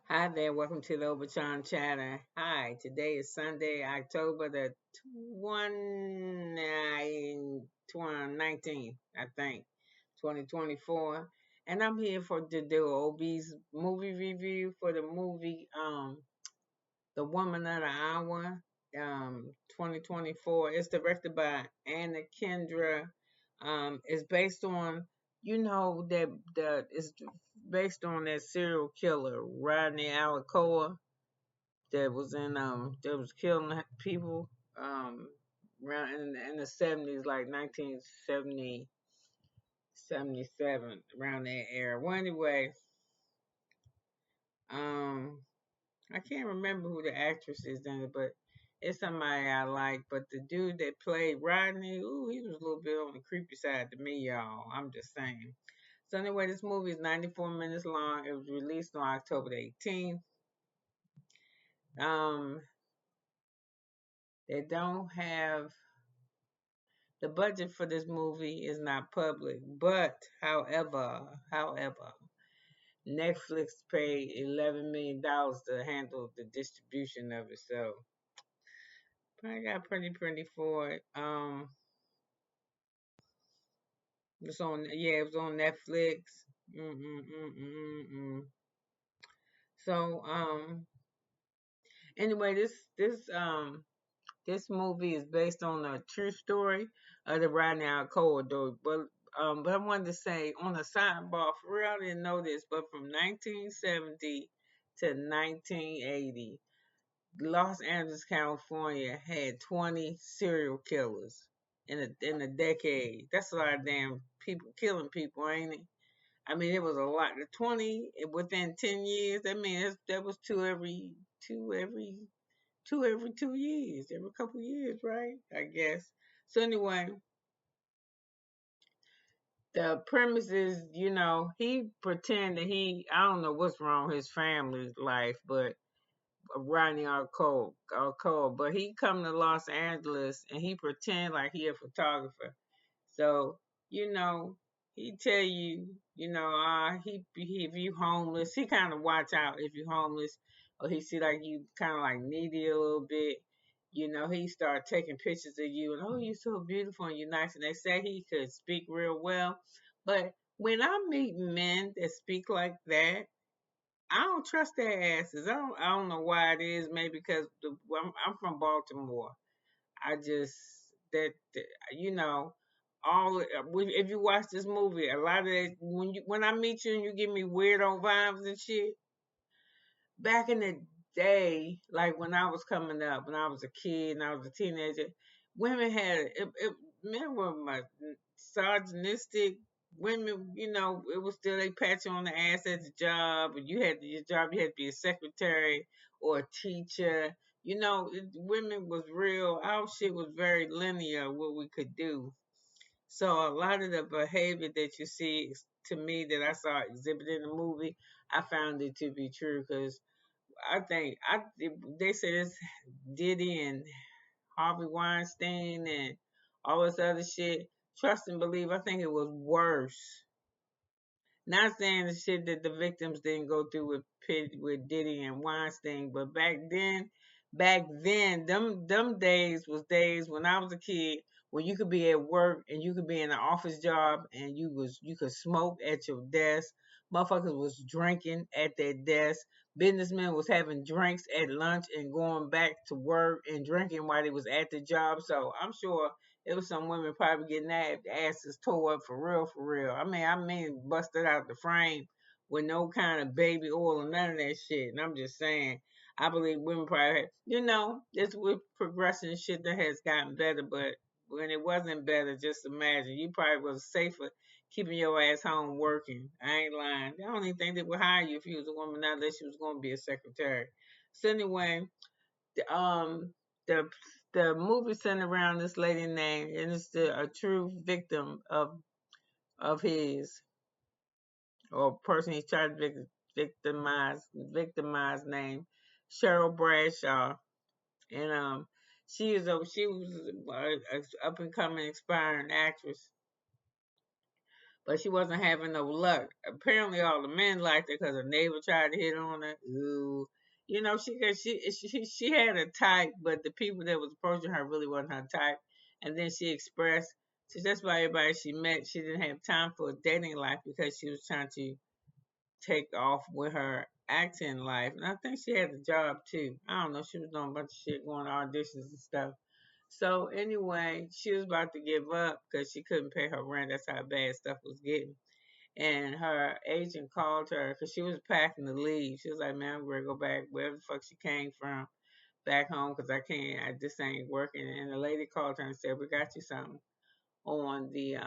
Hi there, welcome to the Obachanchatter. Hi, today is Sunday, October the 19th, I think, 2024. And I'm here to do OB's movie review for the movie The Woman of the Hour 2024. It's directed by Anna Kendra. It's based on, it's based on that serial killer, Rodney Alcoloa, that was killing people around in the 70s, like 1970, 77, around that era. Well, anyway, um, I can't remember who the actress is in it, but it's somebody I like. But the dude that played Rodney, ooh, he was a little bit on the creepy side to me, y'all. I'm just saying. So anyway, this movie is 94 minutes long. It was released on October the 18th. Um, they don't have the budget for this movie is not public, but however, Netflix paid $11 million to handle the distribution of it, so I got pretty for it. It was on Netflix. Mm-mm-mm-mm-mm. So anyway, this movie is based on a true story of the Rodney Alcoloa dude. But I wanted to say on a sidebar, for real, I didn't know this, but from 1970 to 1980, Los Angeles, California had 20 serial killers in a decade. That's a lot of damn people killing people, ain't it? I mean, it was a lot. The 20 within 10 years. I mean, that was two every 2 years, every couple years, right? I guess. So anyway, the premise is, he pretend that I don't know what's wrong with his family's life, but Rodney Alcole, but he come to Los Angeles and he pretend like he a photographer. So, you know, he tell you, he if you homeless, he kind of watch out if you homeless, or he see like you kind of like needy a little bit. He start taking pictures of you and oh, you're so beautiful and you're nice. And they say he could speak real well, but when I meet men that speak like that, I don't trust their asses. I don't know why it is. Maybe because I'm from Baltimore. I just that you know if you watch this movie, a lot of that when I meet you and you give me weirdo vibes and shit. Back in the day, like when I was coming up, when I was a kid and I was a teenager, women had men were misogynistic. Women, it was still they pat you on the ass at the job, and your job. You had to be a secretary or a teacher. Women was real. Our shit was very linear. What we could do. So a lot of the behavior that you see, to me, that I saw exhibited in the movie, I found it to be true because I think they say this Diddy and Harvey Weinstein and all this other shit. Trust and believe. I think it was worse. Not saying the shit that the victims didn't go through with Diddy and Weinstein, but back then, them days was days when I was a kid when you could be at work and you could be in an office job and you could smoke at your desk. Motherfuckers was drinking at their desk. Businessmen was having drinks at lunch and going back to work and drinking while they was at the job. So I'm sure it was some women probably getting their asses tore up for real, for real. I mean, busted out the frame with no kind of baby oil or none of that shit. And I'm just saying, I believe women probably, it's with progressing shit that has gotten better. But when it wasn't better, just imagine you probably was safer keeping your ass home working. I ain't lying. I don't even think they would hire you if you was a woman now unless you was going to be a secretary. So anyway, um the the movie centered around this lady named, and it's a true victim of his, or person he's trying to victimize, named Cheryl Bradshaw. And she was a up and coming aspiring actress. but she wasn't having no luck. Apparently, all the men liked her because her neighbor tried to hit on her. Ooh, you know, she had a type, but the people that was approaching her really wasn't her type. And then she expressed, so that's why everybody she met, she didn't have time for a dating life because she was trying to take off with her acting life. And I think she had a job too. I don't know. She was doing a bunch of shit, going to auditions and stuff. So anyway, she was about to give up because she couldn't pay her rent. That's how bad stuff was getting. And her agent called her because she was packing to leave. She was like, "Man, I'm ready to go back wherever the fuck she came from, back home because I can't. This ain't working." And the lady called her and said, "We got you something on the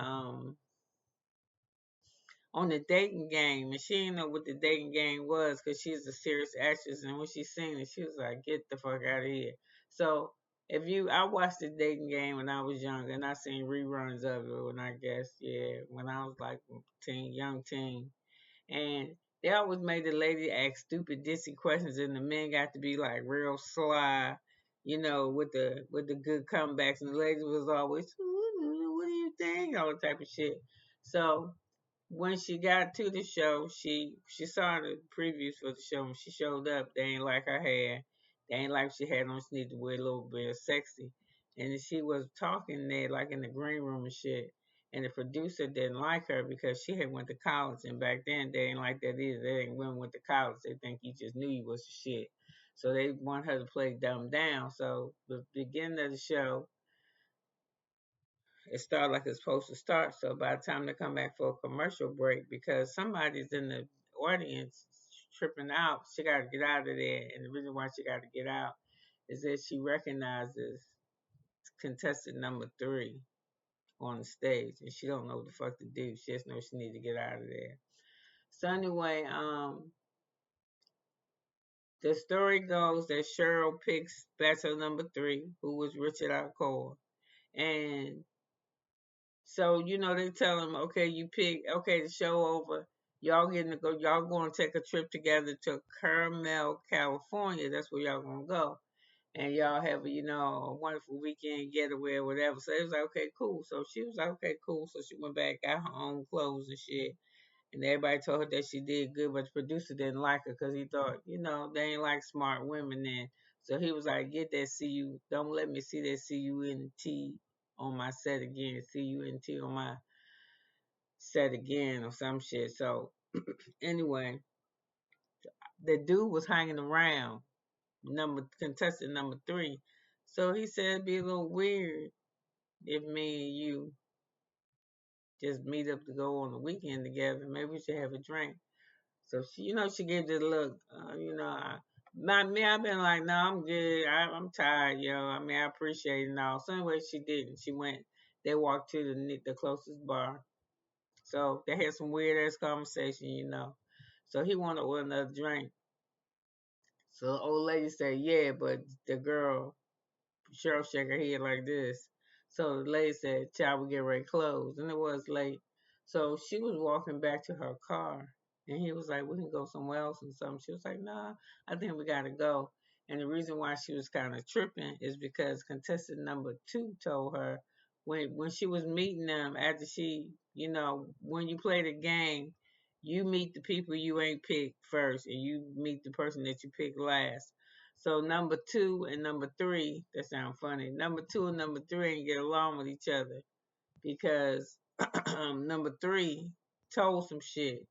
dating game," and she didn't know what the dating game was because she's a serious actress. And when she seen it, she was like, "Get the fuck out of here." So I watched the dating game when I was younger, and I seen reruns of it when I guess, yeah, when I was like young teen, and they always made the lady ask stupid, dissy questions, and the men got to be like real sly, with the good comebacks, and the lady was always, "What do you think?" All the type of shit. So when she got to the show, she saw the previews for the show. When she showed up, they ain't like her hair. They ain't like she had on. She needed to wear a little bit sexy. And she was talking there like in the green room and shit. And the producer didn't like her because she had went to college, and back then they ain't like that either. They ain't women went to college. They think you just knew you was the shit. So they want her to play dumb down. So the beginning of the show, it started like it's supposed to start. So by the time they come back for a commercial break, because somebody's in the audience tripping out, she got to get out of there. And the reason why she got to get out is that she recognizes contestant number 3 on the stage, and she don't know what the fuck to do. She just knows she need to get out of there. So anyway, the story goes that Cheryl picks Bachelor number 3, who was Richard Alcoloa, and so, they tell him, okay, you pick, okay, the show over. Y'all going to take a trip together to Carmel, California. That's where y'all going to go. And y'all have a wonderful weekend getaway or whatever. So it was like, okay, cool. So she was like, okay, cool. So she went back, got her own clothes and shit. And everybody told her that she did good, but the producer didn't like her because he thought, they ain't like smart women then. So he was like, get that CU, don't let me see that CUNT on my set again, CUNT on my set again or some shit. So anyway, the dude was hanging around, contestant number 3. So he said it'd be a little weird if me and you just meet up to go on the weekend together. Maybe we should have a drink. So she gave this look. Me, I've been like, no, I'm good. I'm tired, yo. I mean, I appreciate it and all. So anyway, she didn't. She went. They walked to the closest bar. So they had some weird ass conversation. So he wanted to order another drink. So the old lady said, yeah, but the girl Cheryl shook her head like this. So the lady said, "Child, we get ready to close." And it was late. So she was walking back to her car. And he was like, "We can go somewhere else and something." She was like, "Nah, I think we got to go." And the reason why she was kind of tripping is because contestant number 2 told her when she was meeting them after when you play the game, you meet the people you ain't picked first and you meet the person that you pick last. So number 2 and number 3, that sound funny. Number 2 and number 3 ain't get along with each other because number 3 told some shit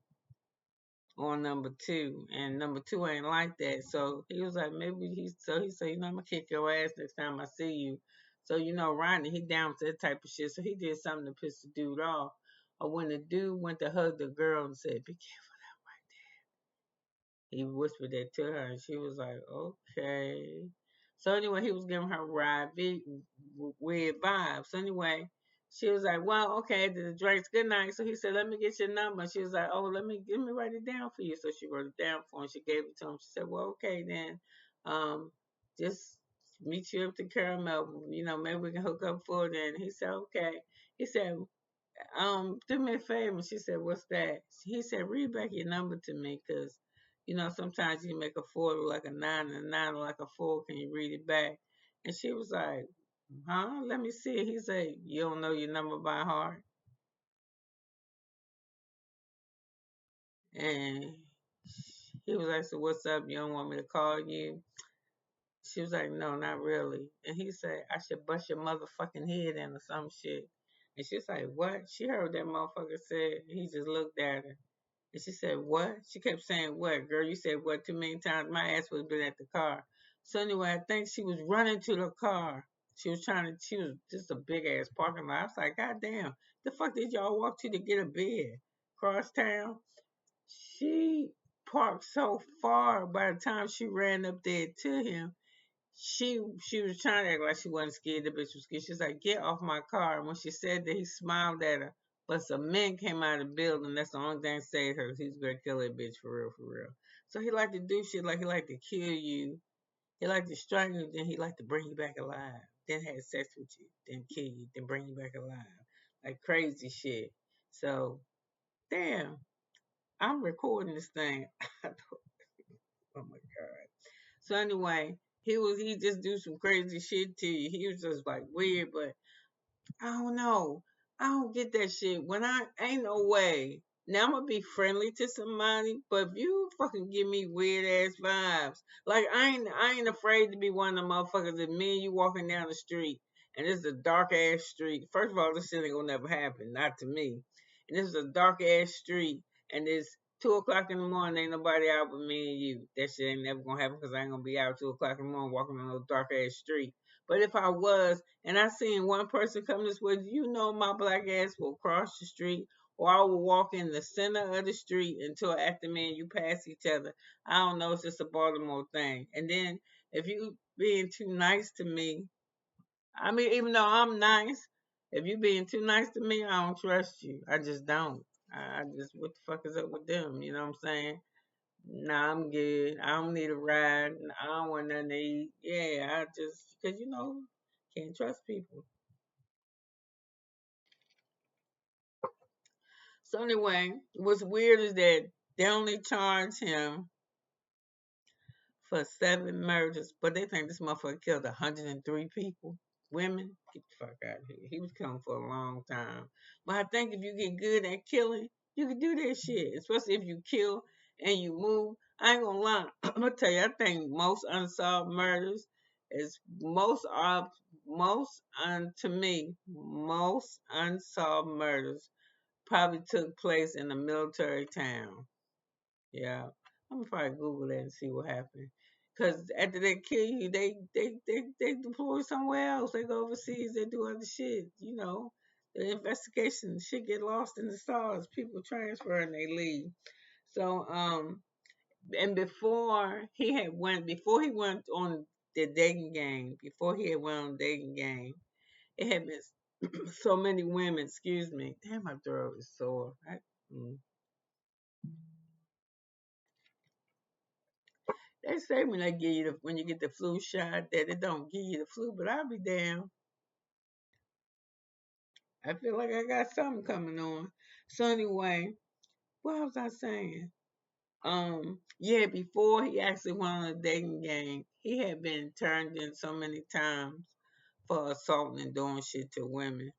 on number 2, and number 2 ain't like that. So he was like, maybe he said, I'm gonna kick your ass next time I see you. So Rodney, he down to that type of shit. So he did something to piss the dude off. Or when the dude went to hug the girl and said, "Be careful," he whispered that to her, and she was like, okay. So anyway, he was giving her a weird vibe. So anyway, she was like, well, okay, the drinks, good night. So he said, let me get your number. She was like, oh, let me write it down for you. So she wrote it down for him. She gave it to him. She said, well, okay then, just meet you up to Caramel. Maybe we can hook up for it. And he said, okay. He said, do me a favor. She said, what's that? He said, read back your number to me, cause sometimes you make a 4 look like a 9 and a 9 look like a 4. Can you read it back? And she was like, huh? Let me see it. He said, you don't know your number by heart? And he was like, "So what's up? You don't want me to call you?" She was like, "No, not really." And he said, "I should bust your motherfucking head in or some shit." And she's like, "What?" She heard that motherfucker said. He just looked at her. And she said, "What?" She kept saying, "What? Girl, you said what too many times. My ass would have been at the car." So anyway, I think she was running to the car. She was just a big ass parking lot. I was like, "God damn, the fuck did y'all walk to get a bed? Cross town?" She parked so far by the time she ran up there to him, she was trying to act like she wasn't scared. The bitch was scared. She's like, "Get off my car." And when she said that, he smiled at her. But some men came out of the building. That's the only thing that saved her. He was gonna kill that bitch for real, for real. So he liked to do shit like he liked to kill you. He liked to strangle you. Then he liked to bring you back alive. Then had sex with you. Then kill you. Then bring you back alive. Like crazy shit. So damn, I'm recording this thing. Oh my god. So anyway, he just do some crazy shit to you. He was just like weird, but I don't know. I don't get that shit. When I ain't no way. Now I'm gonna be friendly to somebody, but if you fucking give me weird ass vibes, like I ain't afraid to be one of the motherfuckers that me and you walking down the street and this is a dark ass street. First of all, this shit ain't gonna never happen, not to me. And this is a dark ass street and it's 2 o'clock in the morning, ain't nobody out but me and you. That shit ain't never gonna happen because I ain't gonna be out 2 o'clock in the morning walking on no dark ass street. But if I was, and I seen one person come this way, you know my black ass will cross the street or I will walk in the center of the street until after me and you pass each other. I don't know, it's just a Baltimore thing. And then if you being too nice to me, I mean, even though I'm nice, if you being too nice to me, I don't trust you. I just don't. I just, what the fuck is up with them? You know what I'm saying? Nah, I'm good. I don't need a ride. I don't want nothing to eat. Yeah, I just, because, can't trust people. So anyway, what's weird is that they only charge him for 7 murders, but they think this motherfucker killed 103 people, women. Get the fuck out of here. He was killing for a long time. But I think if you get good at killing, you can do that shit, especially if you kill and you move. I ain't gonna lie. I'm gonna tell you, I think most unsolved murders is to me, most unsolved murders probably took place in a military town. Yeah, I'm gonna probably Google that and see what happened. Cause after they kill you, they deploy somewhere else. They go overseas. They do other shit. The investigation shit get lost in the stars. People transfer and they leave. So and before he went on the dating game, before he had went on the dating game, it had been so many women. Excuse me. Damn, my throat is sore. Mm. They say when they give you when you get the flu shot that it don't give you the flu, but I'll be damn. I feel like I got something coming on. So anyway, what was I saying? Yeah, before he actually went on a dating game, he had been turned in so many times for assaulting and doing shit to women.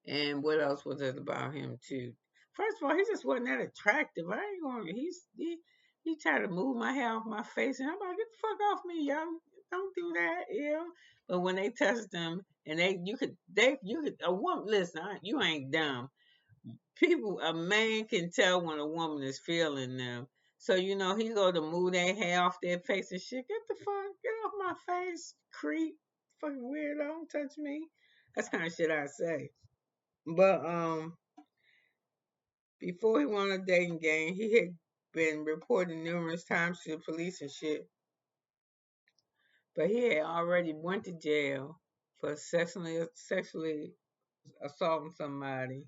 And what else was it about him too? First of all, he just wasn't that attractive. I ain't going. He tried to move my hair off my face, and I'm like, get the fuck off me, yo! Don't do that, But when they touched him, and you could a woman. Listen, you ain't dumb. A man can tell when a woman is feeling them. So he go to move their hair off their face and shit. Get off my face, creep, fucking weirdo! Don't touch me. That's kind of shit I say. But before he won a dating game, he had been reported numerous times to the police and shit. But he had already went to jail for sexually assaulting somebody.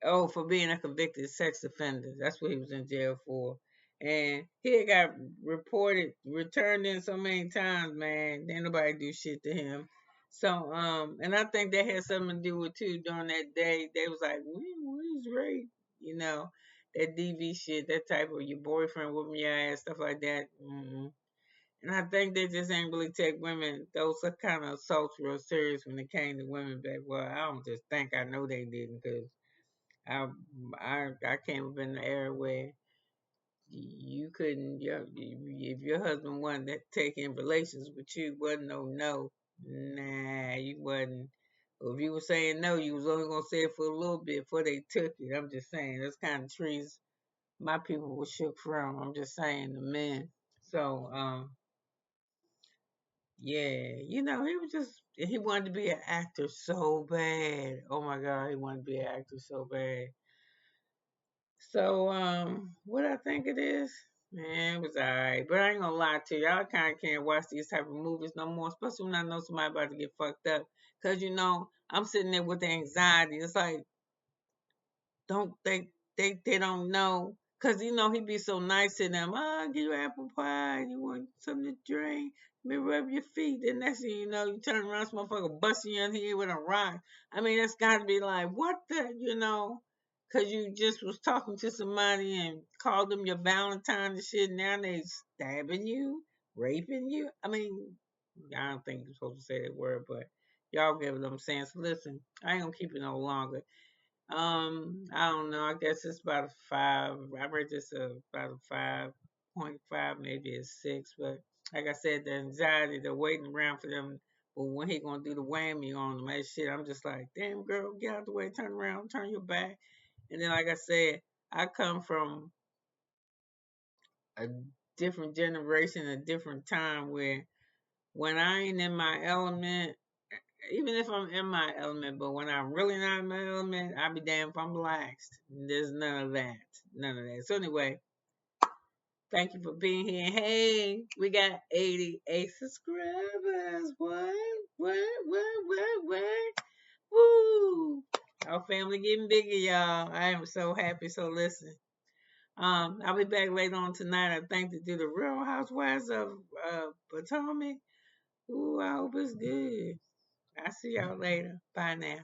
Oh, for being a convicted sex offender. That's what he was in jail for. And he had got returned in so many times, man. Ain't nobody do shit to him. So, and I think that had something to do with too. During that day, they was like, "What is rape?" You know, that DV shit, that type of your boyfriend whooping your ass, stuff like that. And I think they just ain't really take women. Those kind of assaults real serious when it came to women back. Well, I don't just think I know they didn't, cause I I came up in the era where you couldn't if your husband wanted to take in relations with you, wasn't no, nah, you wasn't. If you were saying no, you was only gonna say it for a little bit before they took it. I'm just saying that's kind of trees my people were shook from. I'm just saying the men. So yeah, he was just he wanted to be an actor so bad. Oh my God, he wanted to be an actor so bad. So, what I think it is, man, it was alright. But I ain't gonna lie to you, I kind of can't watch these type of movies no more, especially when I know somebody about to get fucked up. Cause I'm sitting there with the anxiety. It's like, don't they don't know. Cause he be so nice to them. Oh, give you apple pie. You want something to drink? Let me rub your feet. Then next thing you know, you turn around, this motherfucker busting you in here with a rock. I mean, that's got to be like, what the. Cause you just was talking to somebody and called them your Valentine and shit. Now they stabbing you, raping you. I mean, I don't think you're supposed to say that word, but y'all get what I'm saying. So listen, I ain't gonna keep it no longer. I don't know. I guess it's about a 5. I rate this about a 5.5, maybe a 6. But like I said, the anxiety, the waiting around for them. But when he gonna do the whammy on them, that shit, I'm just like, damn girl, get out the way, turn around, turn your back. And then, like I said, I come from a different generation, a different time where when I ain't in my element, even if I'm in my element, but when I'm really not in my element, I be damned if I'm relaxed. There's none of that. None of that. So anyway, thank you for being here. Hey, we got 88 subscribers. What? Woo! Our family getting bigger, y'all. I am so happy. So listen. I'll be back later on tonight. I think to do the Real Housewives of Potomac. Ooh, I hope it's good. I'll see y'all later. Bye now.